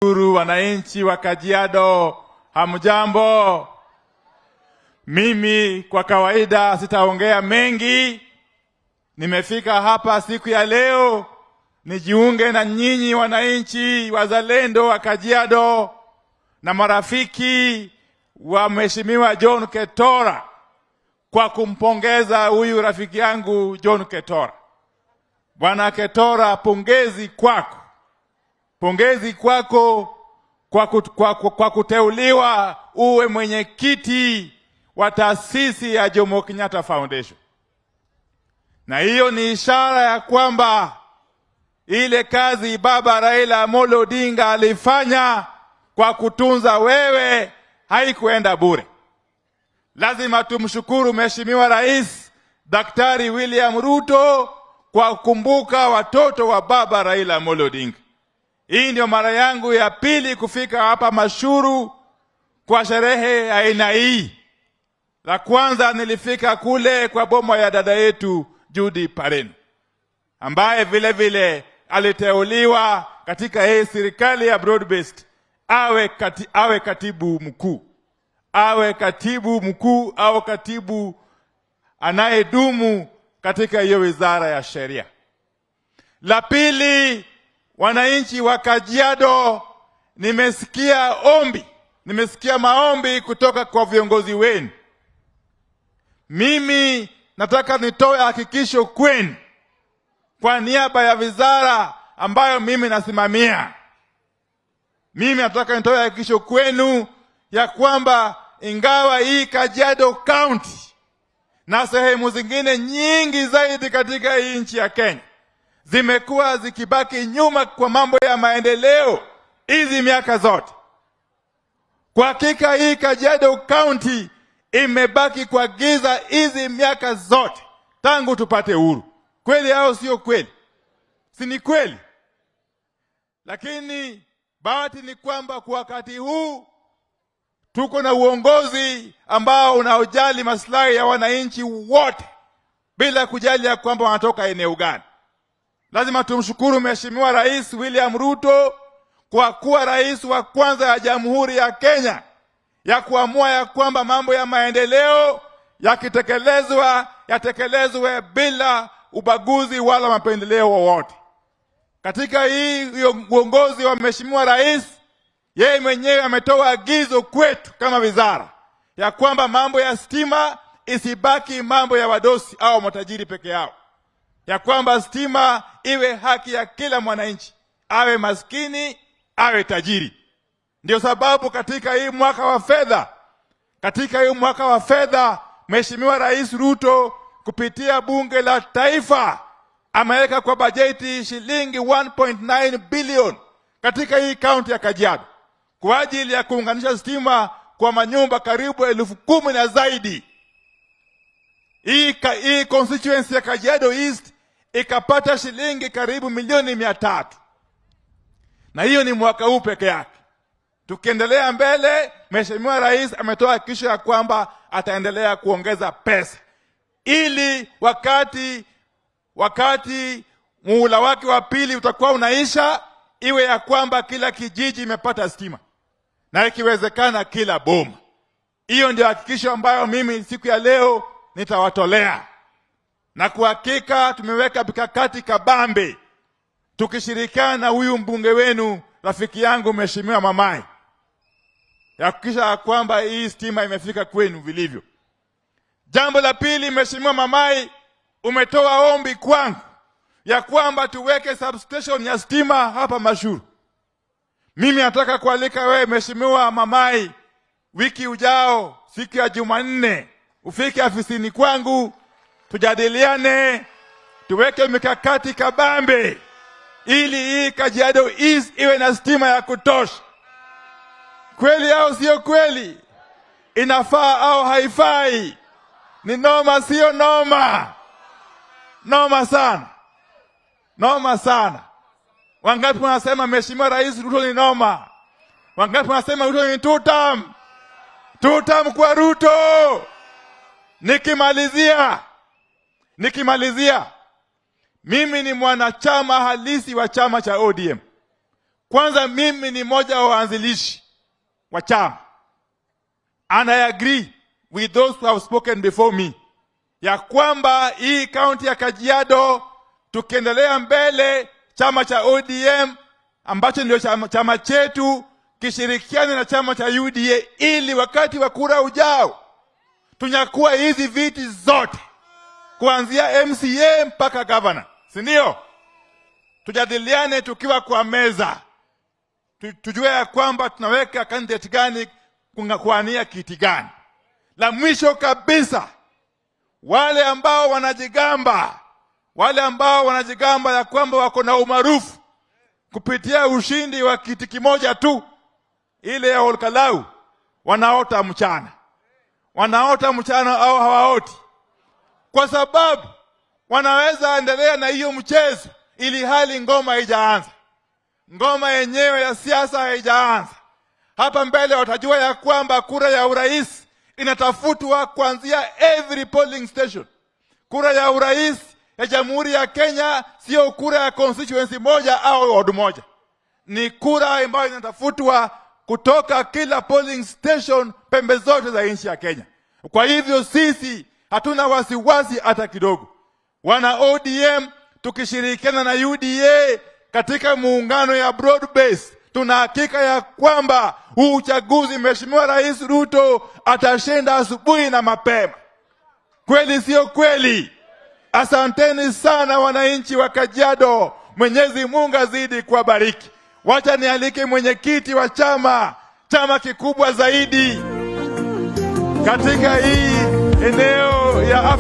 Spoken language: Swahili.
Wananchi wa Kajiado, hamjambo. Mimi kwa kawaida sitaongea mengi. Nimefika hapa siku ya leo nijiunge na nyinyi wananchi wazalendo wa Kajiado na marafiki wa Mheshimiwa John Ketora kwa kumpongeza huyu rafiki yangu John Ketora. Bwana Ketora, pongezi kwako. Pongezi kwako kwa kuteuliwa uwe mwenyekiti wa taasisi ya Jomo Kenyatta Foundation. Na hiyo ni ishara ya kwamba ile kazi Baba Raila Amolo Odinga alifanya kwa kutunza wewe haikuenda bure. Lazima tumshukuru Mheshimiwa Rais Daktari William Ruto kwa kukumbuka watoto wa Baba Raila Amolo Odinga. Hii ndio mara yangu ya pili kufika hapa Mashuru kwa sherehe aina hii. La kwanza nilifika kule kwa boma ya dada yetu Judy Parenu, ambaye vile vile aliteuliwa katika hii serikali ya broad-based awe katibu mkuu. Awe katibu mkuu au katibu anayedumu katika hiyo wizara ya sheria. La pili, wananchi wa Kajiado, nimesikia maombi kutoka kwa viongozi wenu. Mimi nataka nitoe hakikisho kwenu kwa niaba ya wizara ambayo mimi nasimamia. Mimi nataka nitoe hakikisho kwenu ya kwamba ingawa hii Kajiado County na sehemu zingine nyingi zaidi katika hii nchi ya Kenya zimekuwa zikibaki nyuma kwa mambo ya maendeleo hizi miaka zote, kwa hakika hii Kajiado County imebaki kwa giza hizi miaka zote tangu tupate uhuru. Kweli au sio kweli? Si ni kweli? Lakini bahati ni kwamba kwa wakati huu tuko na uongozi ambao unaojali maslahi ya wananchi wote bila kujali ya kwamba wanatoka eneo gani. Lazima tumshukuru Mheshimiwa Rais William Ruto kwa kuwa rais wa kwanza ya Jamhuri ya Kenya ya kuamua ya kwamba mambo ya maendeleo yatekelezwe bila ubaguzi wala mapendeleo wowote. Katika hii uongozi wa Mheshimiwa Rais, yeye mwenyewe ametoa agizo kwetu kama wizara ya kwamba mambo ya stima isibaki mambo ya wadosi au matajiri peke yao, ya kwamba stima iwe haki ya kila mwananchi, awe maskini awe tajiri. Ndio sababu katika hii mwaka wa fedha Mheshimiwa Rais Ruto kupitia bunge la taifa ameweka kwa bajeti shilingi 1.9 billion katika hii kaunti ya Kajiado kwa ajili ya kuunganisha stima kwa manyumba karibu 10,000 na zaidi. Hii constituency ya Kajiado East ikapata shilingi karibu 300,000. Na hiyo ni mwaka huu peke yake. Tukiendelea mbele, Mheshimiwa Rais ametoa hakikisho ya kwamba ataendelea kuongeza pesa ili wakati muhula wake wa pili utakuwa unaisha, iwe ya kwamba kila kijiji imepata stima na ikiwezekana kila boma. Hiyo ndio hakikisho ambayo mimi siku ya leo nitawatolea. Na kwa hakika tumeweka mikakati kabambe tukishirikiana na huyu mbunge wenu rafiki yangu Mheshimiwa Mamai ya kuhakikisha kwamba hii stima imefika kwenu vilivyo. Jambo la pili, Mheshimiwa Mamai, umetoa ombi kwangu ya kwamba tuweke substation ya stima hapa Mashuru. Mimi nataka kualika wewe Mheshimiwa Mamai, wiki ujao siku ya Jumanne ufike afisini kwangu, tujadiliane, tuweke mikakati kabambe ili hii Kajiado East iwe na stima ya kutosha. Kweli au sio kweli? Inafaa au haifai? Ni noma sio noma? Noma sana. Noma sana. Wangapi wanasema Mheshimiwa Rais Ruto ni noma? Wangapi wanasema Ruto ni tutam? Tutam kwa Ruto. Nikimalizia, mimi ni mwanachama halisi wa chama cha ODM. Kwanza mimi ni mmoja wa waanzilishi wa chama, and I agree with those who have spoken before me, ya kwamba hii kaunti ya Kajiado tukiendelea mbele, chama cha ODM ambacho ndio chama chetu kishirikiane na chama cha UDA ili wakati wa kura ujao tunyakua hizi viti zote kuanzia MCA mpaka governor, si ndio? Tujadiliane tukiwa kwa meza, tujue ya kwamba tunaweka candidate gani kuania kiti gani. La mwisho kabisa, wale ambao wanajigamba ya kwamba wako na umaarufu kupitia ushindi wa kiti kimoja tu, ile ya Olkalau, wanaota mchana au hawaoti, kwa sababu wanaweza endelea na hiyo mchezo ili hali ngoma haijaanza. Ngoma yenyewe ya siasa haijaanza. Hapa mbele watajua ya kwamba kura ya urais inatafutwa kuanzia every polling station. Kura ya urais ya Jamhuri ya Kenya sio kura ya constituency moja au ward moja. Ni kura ambayo inatafutwa kutoka kila polling station pembe zote za nchi ya Kenya. Kwa hivyo sisi hatuna wasiwasi hata kidogo. Wana ODM tukishirikiana na UDA katika muungano ya broad base, tuna hakika ya kwamba huu uchaguzi Mheshimiwa Rais Ruto atashinda asubuhi na mapema. Kweli sio kweli? Asanteni sana wananchi wa Kajiado. Mwenyezi Mungu azidi kuwabariki. Wacha nialike mwenyekiti wa chama kikubwa zaidi katika hii eneo ya